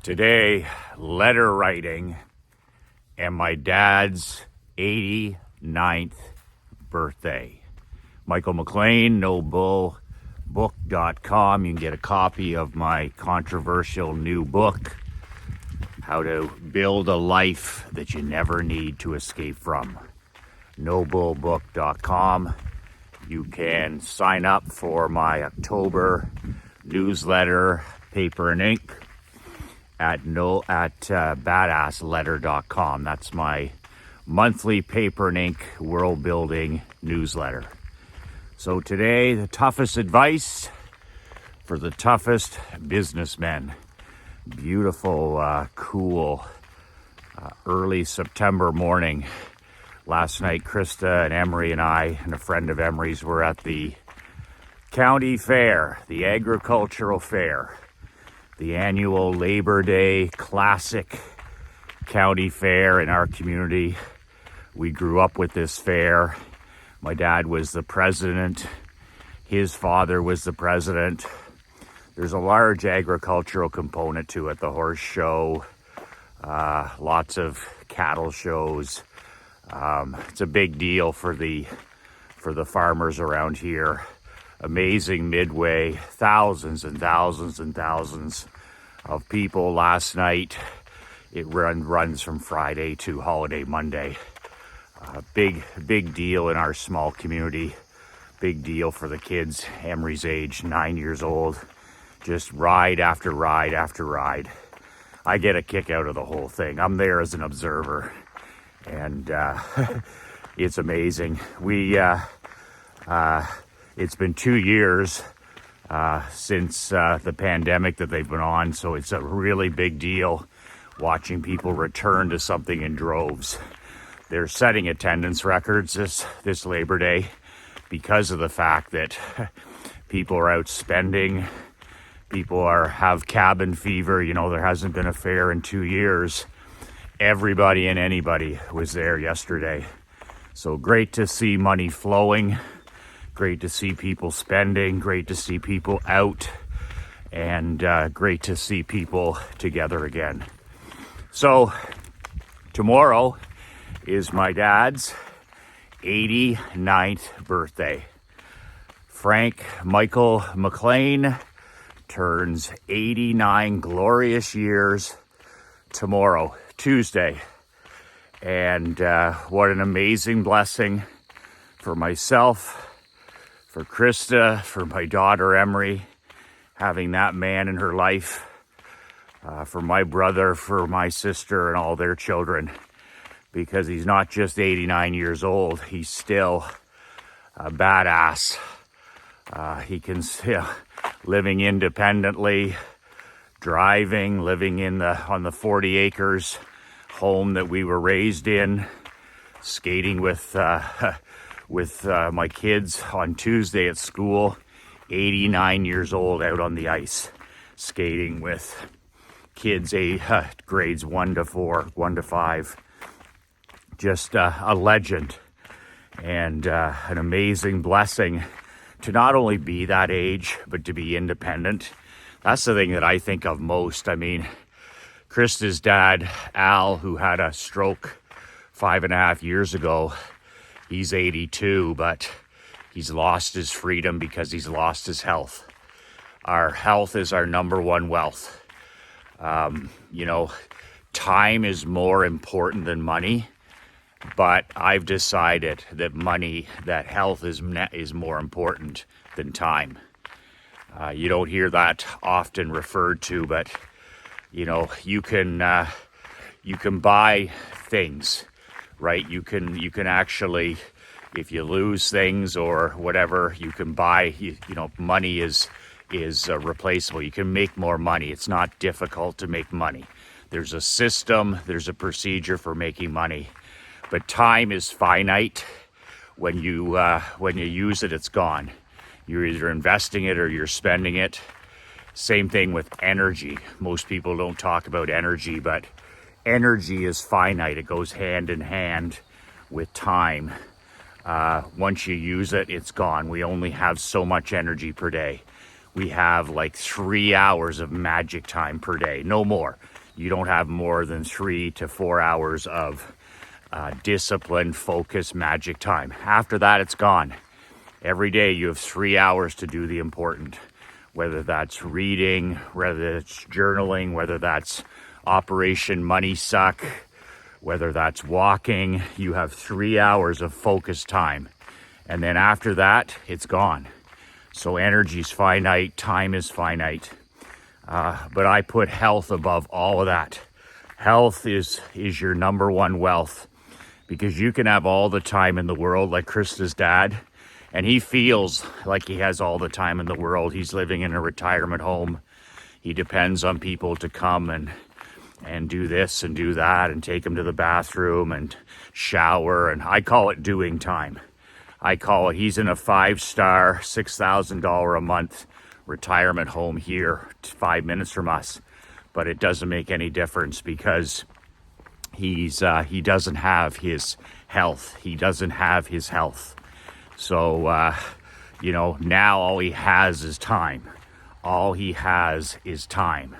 Today, letter writing and my dad's 89th birthday. Michael McLean, nobullbook.com. You can get a copy of my controversial new book, How to Build a Life That You Never Need to Escape From. nobullbook.com. You can sign up for my October newsletter, paper and ink, at badassletter.com. That's my monthly paper and ink world building newsletter. So today, the toughest advice for the toughest businessmen. Beautiful, cool, early September morning. Last night, Krista and Emery and I and a friend of Emery's were at the county fair, the agricultural fair, the annual Labor Day classic county fair in our community. We grew up with this fair. My dad was the president. His father was the president. There's a large agricultural component to it. The horse show, lots of cattle shows. It's a big deal for the farmers around here. Amazing midway, thousands and thousands and thousands of people last night. It runs from Friday to holiday Monday. Big deal in our small community. Big deal for the kids. Emery's age, 9 years old. Just ride after ride after ride. I get a kick out of the whole thing. I'm there as an observer, and it's amazing. It's been 2 years since the pandemic that they've been on, so it's a really big deal watching people return to something in droves. They're setting attendance records this Labor Day because of the fact that people are out spending. People have cabin fever. You know, there hasn't been a fair in 2 years. Everybody and anybody was there yesterday. So great to see money flowing. Great to see people spending. Great to see people out. And great to see people together again. So tomorrow is my dad's 89th birthday. Frank Michael McLean turns 89 glorious years tomorrow, Tuesday. And what an amazing blessing for myself, for Krista, for my daughter Emery, having that man in her life, for my brother, for my sister and all their children, because he's not just 89 years old, he's still a badass. He can living independently, driving, living on the 40 acres home that we were raised in, skating with my kids on Tuesday at school, 89 years old out on the ice, skating with kids grades 1 to 5. Just a legend and an amazing blessing to not only be that age, but to be independent. That's the thing that I think of most. I mean, Krista's dad, Al, who had a stroke 5.5 years ago, he's 82, but he's lost his freedom because he's lost his health. Our health is our number one wealth. Time is more important than money, but I've decided that health is more important than time. You don't hear that often referred to, but you can buy things, right? You can actually, if you lose things or whatever, you can buy. Money is replaceable. You can make more money. It's not difficult to make money. There's a system. There's a procedure for making money, but time is finite. When you use it, it's gone. You're either investing it or you're spending it. Same thing with energy. Most people don't talk about energy, but energy is finite. It goes hand in hand with time. Once you use it, it's gone. We only have so much energy per day. we have like 3 hours of magic time per day, no more. You don't have more than 3 to 4 hours of disciplined, focused magic time. After that, it's gone. Every day you have 3 hours to do the important, whether that's reading, whether it's journaling, whether that's Operation Money Suck, whether that's walking. You have 3 hours of focused time. And then after that, it's gone. So energy's finite, time is finite. But I put health above all of that. Health is your number one wealth, because you can have all the time in the world, like Krista's dad, and he feels like he has all the time in the world. He's living in a retirement home. He depends on people to come and do this and do that and take him to the bathroom and shower. And I call it doing time. I call it, he's in a 5-star, $6,000 a month retirement home here, 5 minutes from us. But it doesn't make any difference, because he doesn't have his health. He doesn't have his health. So, now all he has is time. All he has is time.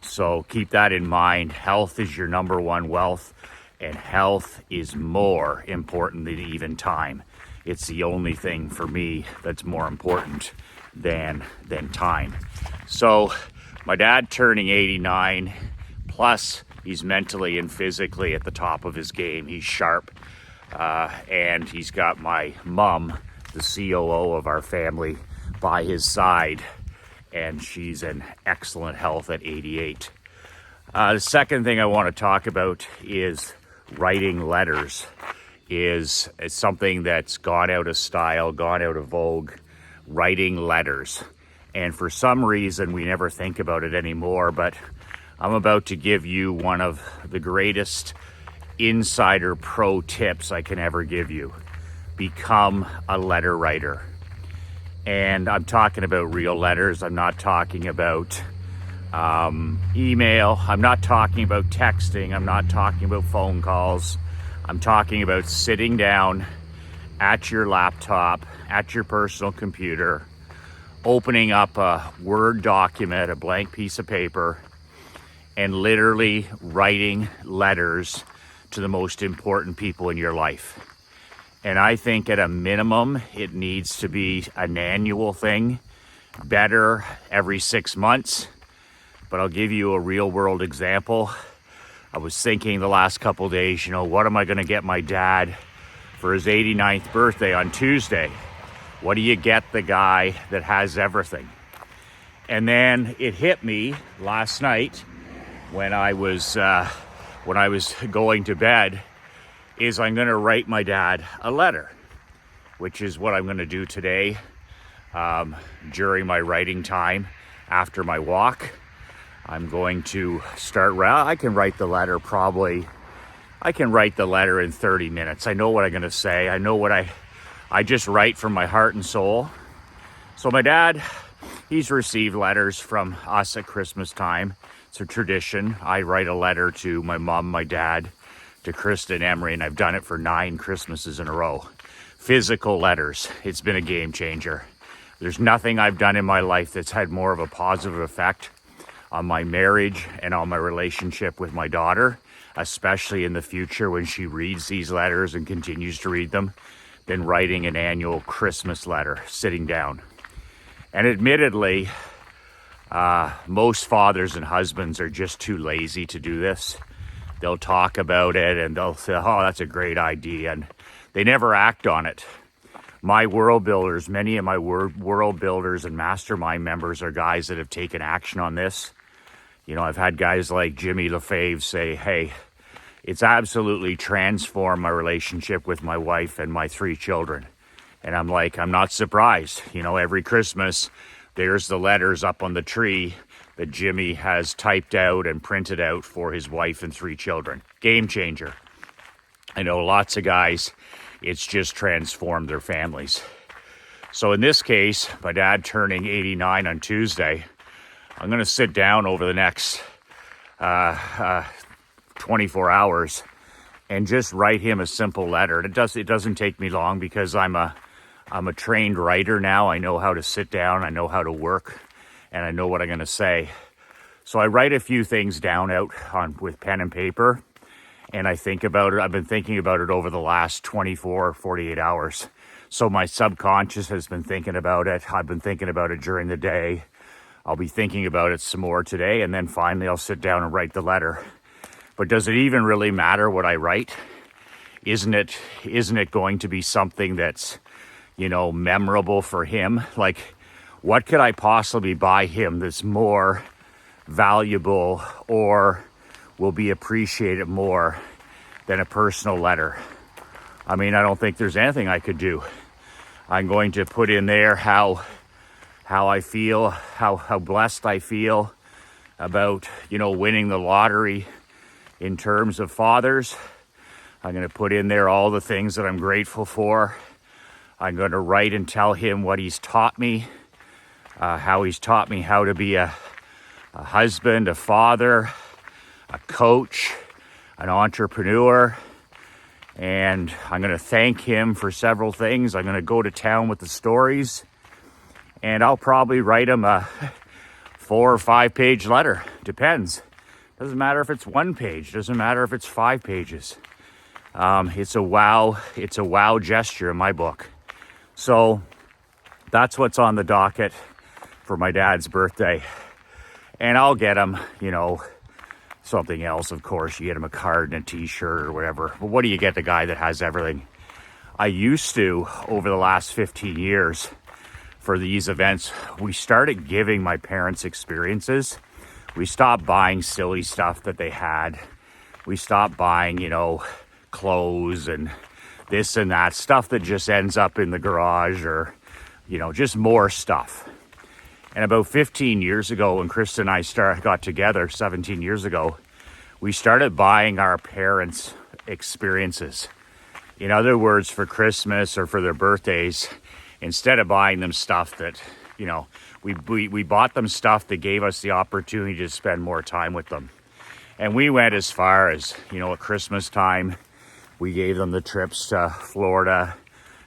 So keep that in mind. Health is your number one wealth, and health is more important than even time. It's the only thing for me that's more important than time. So my dad turning 89, plus he's mentally and physically at the top of his game. He's sharp, and he's got my mom, the COO of our family, by his side, and she's in excellent health at 88. The second thing I want to talk about is writing letters. Is something that's gone out of style, gone out of vogue, writing letters. And for some reason, we never think about it anymore, but I'm about to give you one of the greatest insider pro tips I can ever give you. Become a letter writer. And I'm talking about real letters. I'm not talking about email. I'm not talking about texting. I'm not talking about phone calls. I'm talking about sitting down at your laptop, at your personal computer, opening up a Word document, a blank piece of paper, and literally writing letters to the most important people in your life. And I think at a minimum, it needs to be an annual thing, better every 6 months. But I'll give you a real world example. I was thinking the last couple of days, what am I going to get my dad for his 89th birthday on Tuesday? What do you get the guy that has everything? And then it hit me last night when I was going to bed, is I'm going to write my dad a letter, which is what I'm going to do today during my writing time after my walk. I'm going to start, I can write the letter in 30 minutes. I know what I'm going to say. I know what I just write from my heart and soul. So my dad, he's received letters from us at Christmas time. It's a tradition. I write a letter to my mom, my dad, to Krista and Emery, and I've done it for 9 Christmases in a row. Physical letters. It's been a game changer. There's nothing I've done in my life that's had more of a positive effect on my marriage and on my relationship with my daughter, especially in the future when she reads these letters and continues to read them, than writing an annual Christmas letter, sitting down. And admittedly, most fathers and husbands are just too lazy to do this. They'll talk about it and they'll say, oh, that's a great idea, and they never act on it. My world builders, many of my world builders and mastermind members are guys that have taken action on this. I've had guys like Jimmy LaFave say, hey, it's absolutely transformed my relationship with my wife and my 3 children. And I'm like, I'm not surprised. Every Christmas, there's the letters up on the tree that Jimmy has typed out and printed out for his wife and 3 children. Game changer. I know lots of guys, it's just transformed their families. So in this case, my dad turning 89 on Tuesday, I'm going to sit down over the next 24 hours and just write him a simple letter. It doesn't take me long, because I'm a trained writer now. I know how to sit down. I know how to work and I know what I'm going to say. So I write a few things down out with pen and paper, and I think about it. I've been thinking about it over the last 24 or 48 hours. So my subconscious has been thinking about it. I've been thinking about it during the day. I'll be thinking about it some more today, and then finally I'll sit down and write the letter. But does it even really matter what I write? Isn't it going to be something that's, memorable for him? Like, what could I possibly buy him that's more valuable or will be appreciated more than a personal letter? I mean, I don't think there's anything I could do. I'm going to put in there how I feel, how blessed I feel about, winning the lottery in terms of fathers. I'm going to put in there all the things that I'm grateful for. I'm going to write and tell him what he's taught me, how he's taught me how to be a husband, a father, a coach, an entrepreneur. And I'm going to thank him for several things. I'm going to go to town with the stories. And I'll probably write him a 4 or 5 page letter. Depends. Doesn't matter if it's 1 page. Doesn't matter if it's 5 pages. It's a wow gesture in my book. So that's what's on the docket for my dad's birthday. And I'll get him, something else, of course. You get him a card and a t-shirt or whatever. But what do you get the guy that has everything? I used to, over the last 15 years, for these events, we started giving my parents experiences. We stopped buying silly stuff that they had. We stopped buying, clothes and this and that, stuff that just ends up in the garage or, just more stuff. And about 15 years ago, when Krista and I got together, 17 years ago, we started buying our parents experiences. In other words, for Christmas or for their birthdays, instead of buying them stuff that, we bought them stuff that gave us the opportunity to spend more time with them. And we went as far as, at Christmas time, we gave them the trips to Florida,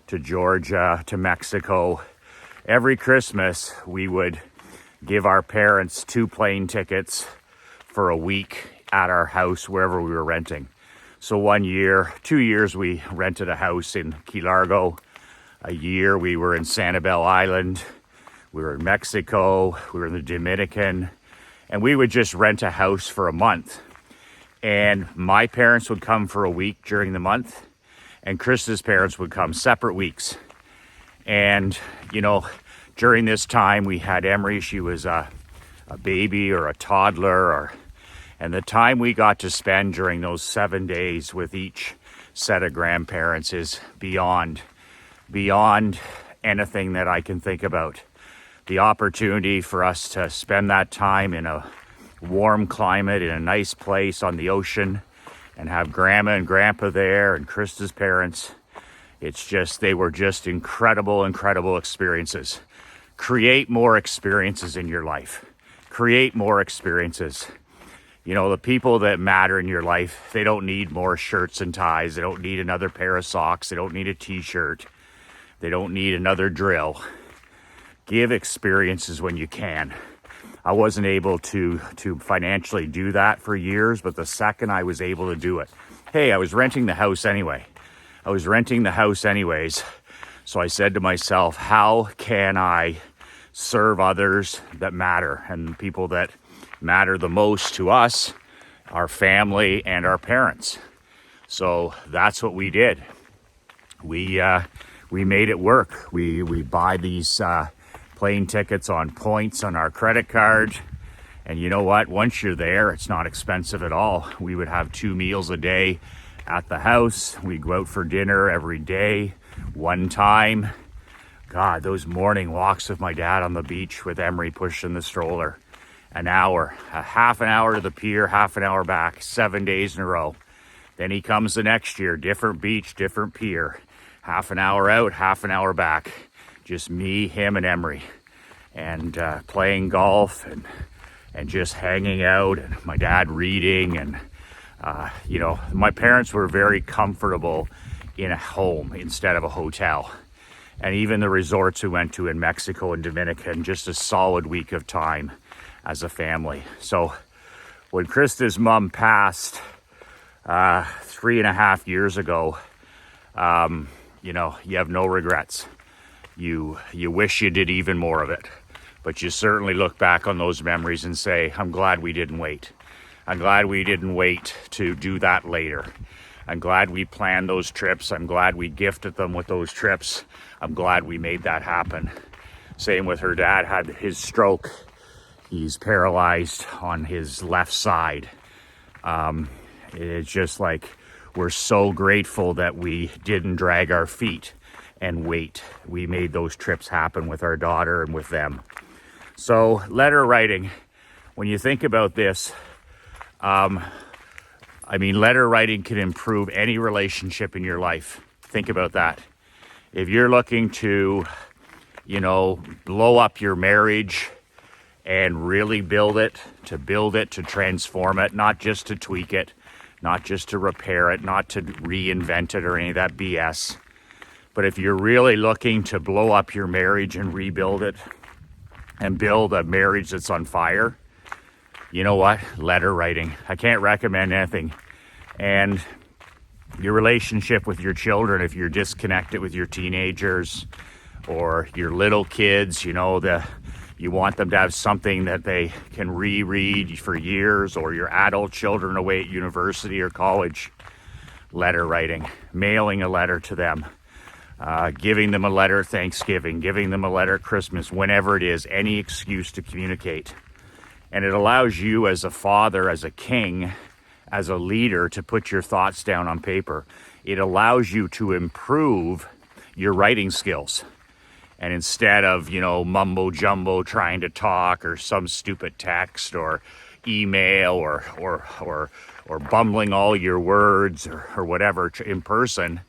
to Georgia, to Mexico. Every Christmas, we would give our parents 2 plane tickets for a week at our house, wherever we were renting. So 2 years, we rented a house in Key Largo. A year, we were in Sanibel Island. We were in Mexico. We were in the Dominican. And we would just rent a house for a month. And my parents would come for a week during the month, and Krista's parents would come separate weeks. And, during this time, we had Emery. She was a baby or a toddler. And the time we got to spend during those 7 days with each set of grandparents is beyond anything that I can think about. The opportunity for us to spend that time in a warm climate in a nice place on the ocean and have grandma and grandpa there and Krista's parents. They were just incredible experiences. Create more experiences in your life. Create more experiences. The people that matter in your life, they don't need more shirts and ties. They don't need another pair of socks. They don't need a t-shirt. They don't need another drill. Give experiences when you can. I wasn't able to financially do that for years, but the second I was able to do it, I was renting the house anyway. So I said to myself, how can I serve others that matter? And the people that matter the most to us, our family and our parents. So that's what we did. We made it work. We buy these plane tickets on points on our credit card. And you know what? Once you're there, it's not expensive at all. We would have 2 meals a day at the house. We'd go out for dinner every day, one time. God, those morning walks with my dad on the beach with Emery pushing the stroller. An hour, half an hour to the pier, half an hour back, 7 days in a row. Then he comes the next year, different beach, different pier. Half an hour out, half an hour back. Just me, him, and Emery. And playing golf and just hanging out, and my dad reading. And, my parents were very comfortable in a home instead of a hotel. and even the resorts we went to in Mexico and Dominican, just a solid week of time as a family. So when Krista's mom passed 3.5 years ago, you have no regrets. You wish you did even more of it, but you certainly look back on those memories and say, I'm glad we didn't wait. I'm glad we didn't wait to do that later. I'm glad we planned those trips. I'm glad we gifted them with those trips. I'm glad we made that happen. Same with her dad, had his stroke. He's paralyzed on his left side. It's just like, we're so grateful that we didn't drag our feet and wait. We made those trips happen with our daughter and with them. So letter writing, when you think about this, letter writing can improve any relationship in your life. Think about that. If you're looking to, blow up your marriage and really build it, to transform it, not just to tweak it, not just to repair it, not to reinvent it or any of that BS. But if you're really looking to blow up your marriage and rebuild it and build a marriage that's on fire, you know what? Letter writing. I can't recommend anything. And your relationship with your children, if you're disconnected with your teenagers or your little kids, you want them to have something that they can reread for years, or your adult children away at university or college. Letter writing, mailing a letter to them, giving them a letter at Thanksgiving, giving them a letter at Christmas, whenever it is, any excuse to communicate. And it allows you as a father, as a king, as a leader, to put your thoughts down on paper. It allows you to improve your writing skills. And instead of, mumbo jumbo trying to talk, or some stupid text or email or bumbling all your words or whatever in person,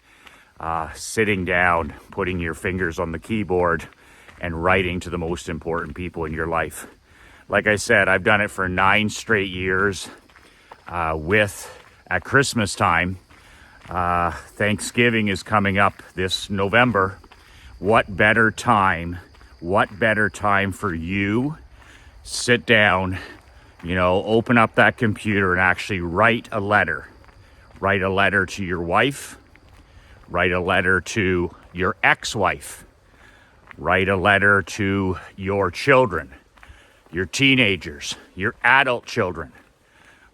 sitting down, putting your fingers on the keyboard and writing to the most important people in your life. Like I said, I've done it for 9 straight years. At Christmas time, Thanksgiving is coming up this November. What better time for you? Sit down, open up that computer and actually write a letter. Write a letter to your wife. Write a letter to your ex-wife. Write a letter to your children, your teenagers, your adult children.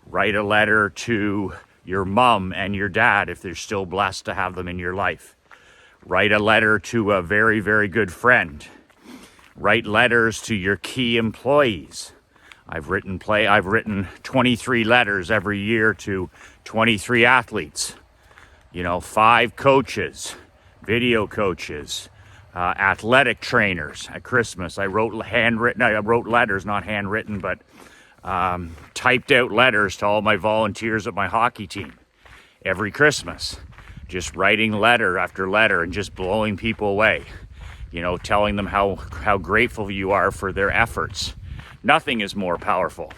Write a letter to your mom and your dad if they're still blessed to have them in your life. Write a letter to a very, very good friend. Write letters to your key employees. I've written 23 letters every year to 23 athletes. 5 coaches, video coaches, athletic trainers at Christmas. I wrote letters, not handwritten, but typed out letters to all my volunteers at my hockey team every Christmas. Just writing letter after letter and just blowing people away, telling them how grateful you are for their efforts. Nothing is more powerful.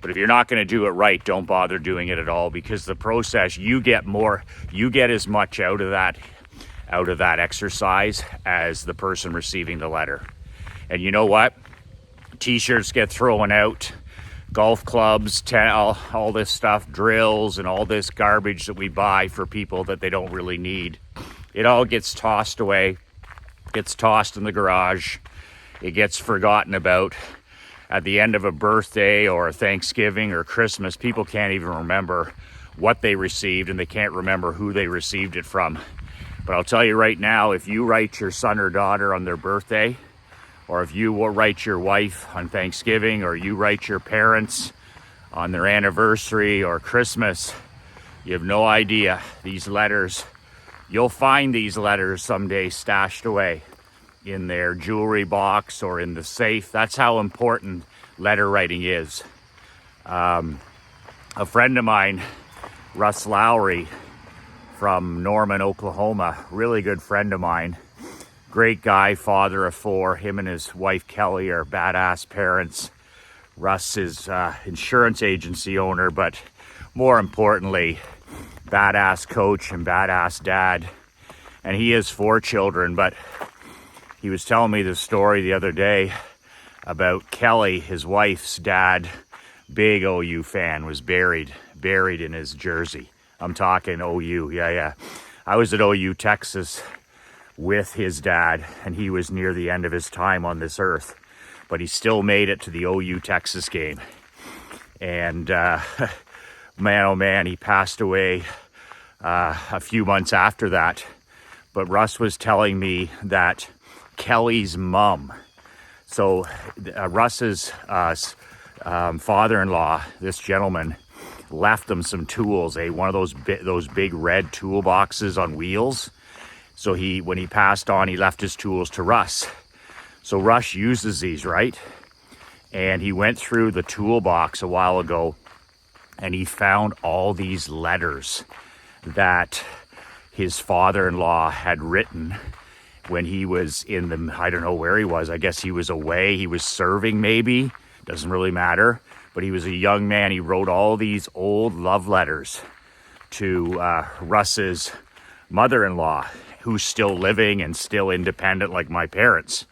But if you're not going to do it right, don't bother doing it at all, because the process, you get as much out of that exercise as the person receiving the letter. And you know what? T-shirts get thrown out, golf clubs, all this stuff, drills, and all this garbage that we buy for people that they don't really need. It all gets tossed away, gets tossed in the garage. It gets forgotten about. At the end of a birthday or a Thanksgiving or Christmas, people can't even remember what they received, and they can't remember who they received it from. But I'll tell you right now, if you write your son or daughter on their birthday, or if you write your wife on Thanksgiving, or you write your parents on their anniversary or Christmas, you have no idea. These letters, you'll find these letters someday stashed away in their jewelry box or in the safe. That's how important letter writing is. A friend of mine, Russ Lowry from Norman, Oklahoma, really good friend of mine, great guy, father of 4. Him and his wife Kelly are badass parents. Russ is insurance agency owner, but more importantly, badass coach and badass dad. And he has 4 children, but he was telling me the story the other day about Kelly, his wife's dad, big OU fan, was buried in his jersey. I'm talking OU, yeah. I was at OU, Texas with his dad, and he was near the end of his time on this earth, but he still made it to the OU Texas game. And man, oh man, he passed away a few months after that. But Russ was telling me that Kelly's mom, so Russ's father-in-law, this gentleman, left them some tools, one of those big red toolboxes on wheels. So when he passed on, he left his tools to Russ. So Russ uses these, right? And he went through the toolbox a while ago, and he found all these letters that his father-in-law had written when he was I don't know where he was. I guess he was away. He was serving, maybe. Doesn't really matter. But he was a young man. He wrote all these old love letters to Russ's mother-in-law, who's still living and still independent like my parents.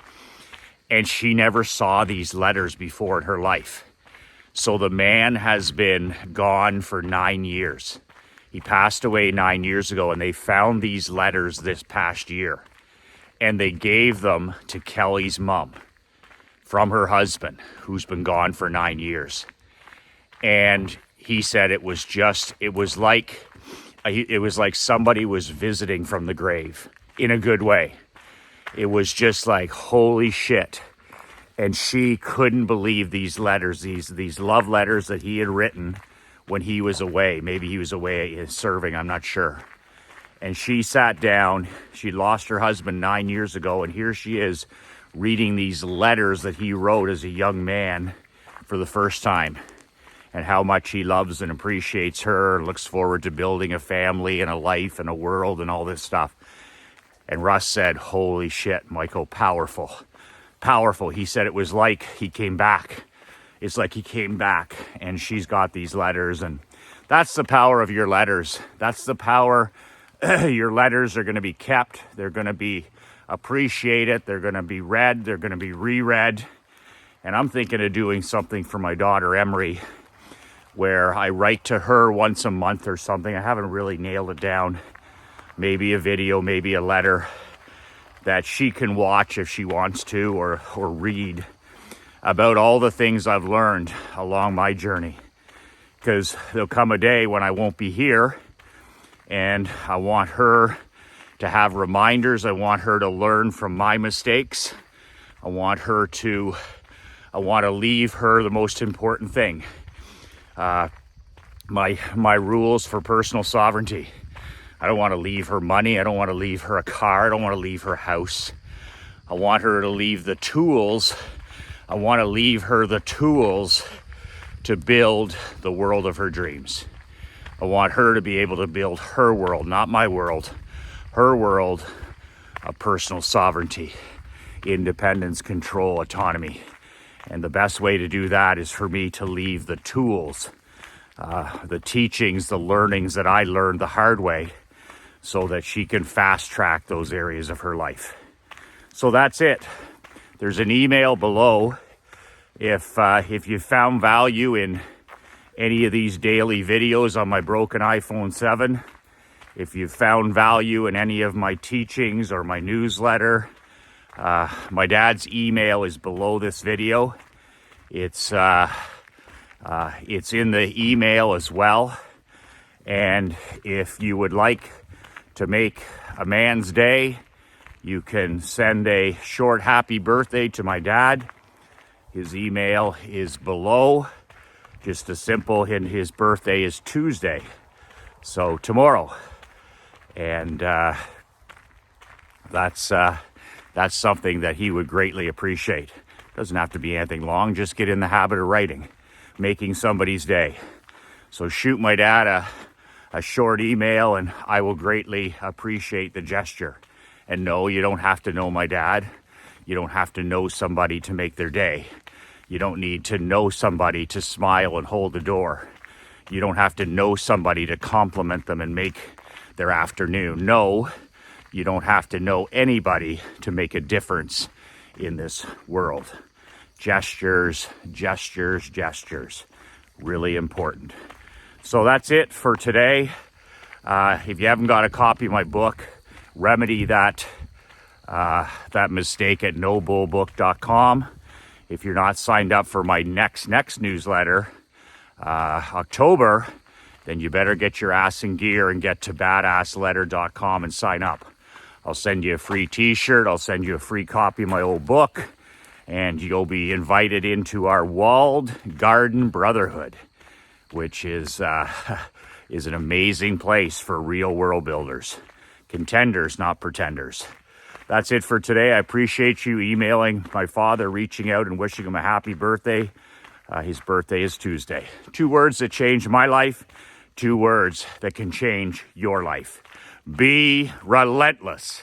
And she never saw these letters before in her life. So the man has been gone for 9 years. He passed away 9 years ago, and they found these letters this past year. And they gave them to Kelly's mom from her husband, who's been gone for 9 years. And he said it was like somebody was visiting from the grave in a good way. It was just like, holy shit. And she couldn't believe these letters, these love letters that he had written when he was away. Maybe he was away serving, I'm not sure. And she sat down. She lost her husband 9 years ago, and here she is reading these letters that he wrote as a young man for the first time, and how much he loves and appreciates her, looks forward to building a family and a life and a world and all this stuff. And Russ said, holy shit, Michael, powerful. He said it was like he came back. It's like he came back, and she's got these letters, and that's the power of your letters. That's the power. Your letters are going to be kept. They're going to be appreciated. They're going to be read. They're going to be reread. And I'm thinking of doing something for my daughter, Emery, where I write to her once a month or something. I haven't really nailed it down. Maybe a video, maybe a letter that she can watch if she wants to, or read about all the things I've learned along my journey. Because there'll come a day when I won't be here, and I want her to have reminders. I want her to learn from my mistakes. I want to leave her the most important thing. My rules for personal sovereignty. I don't want to leave her money. I don't want to leave her a car. I don't want to leave her house. I want her to leave the tools. I want to leave her the tools to build the world of her dreams. I want her to be able to build her world, not my world, her world of personal sovereignty, independence, control, autonomy. And the best way to do that is for me to leave the tools, the teachings, the learnings that I learned the hard way, so that she can fast track those areas of her life. So that's it. There's an email below. If you found value in any of these daily videos on my broken iPhone 7, if you found value in any of my teachings or my newsletter, my dad's email is below this video. It's in the email as well. And if you would like to make a man's day, you can send a short happy birthday to my dad. His email is below. Just a simple, and his birthday is Tuesday, so tomorrow. And that's something that he would greatly appreciate. Doesn't have to be anything long. Just get in the habit of writing, making somebody's day. So shoot my dad a short email, and I will greatly appreciate the gesture. And no, you don't have to know my dad. You don't have to know somebody to make their day. You don't need to know somebody to smile and hold the door. You don't have to know somebody to compliment them and make their afternoon. No, You don't have to know anybody to make a difference in this world. Gestures, gestures, gestures. Really important. So that's it for today. If you haven't got a copy of my book, remedy that mistake at nobullbook.com. If you're not signed up for my next newsletter, October, then you better get your ass in gear and get to badassletter.com and sign up. I'll send you a free t-shirt. I'll send you a free copy of my old book, and you'll be invited into our walled garden brotherhood, which is an amazing place for real world builders. Contenders, not pretenders. That's it for today. I appreciate you emailing my father, reaching out and wishing him a happy birthday. His birthday is Tuesday. 2 words that changed my life, 2 words that can change your life. Be relentless.